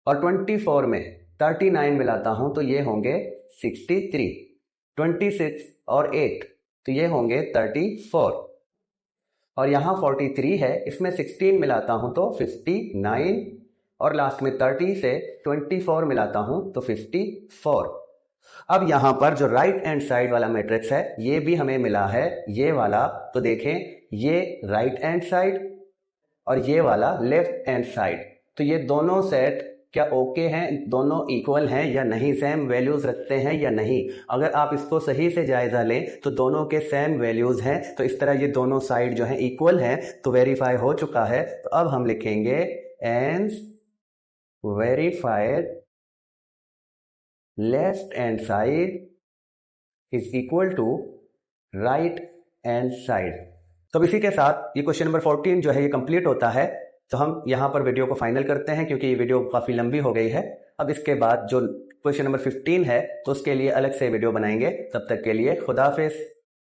और 24 में 39 मिलाता हूं तो ये होंगे 63। 26 और 8 तो ये होंगे 34 और यहां 43 है, इसमें 16 मिलाता हूं तो 59 और लास्ट में 30 से 24 मिलाता हूं तो 54। अब यहां पर जो राइट हैंड साइड वाला मैट्रिक्स है ये भी हमें मिला है, ये वाला। तो देखें ये राइट हैंड साइड और ये वाला लेफ्ट हैंड साइड। तो ये दोनों सेट क्या ओके हैं, दोनों इक्वल हैं या नहीं, सेम वैल्यूज रखते हैं या नहीं। अगर आप इसको सही से जायजा लें तो दोनों के सेम वैल्यूज हैं, तो इस तरह ये दोनों साइड जो हैं इक्वल हैं, तो वेरीफाई हो चुका है। तो अब हम लिखेंगे and verified left hand side is equal to right hand side. तो इसी के साथ ये क्वेश्चन नंबर 14 जो है ये कंप्लीट होता है। तो हम यहाँ पर वीडियो को फाइनल करते हैं क्योंकि ये वीडियो काफ़ी लंबी हो गई है। अब इसके बाद जो क्वेश्चन नंबर 15 है तो उसके लिए अलग से वीडियो बनाएंगे। तब तक के लिए खुदा हाफिज।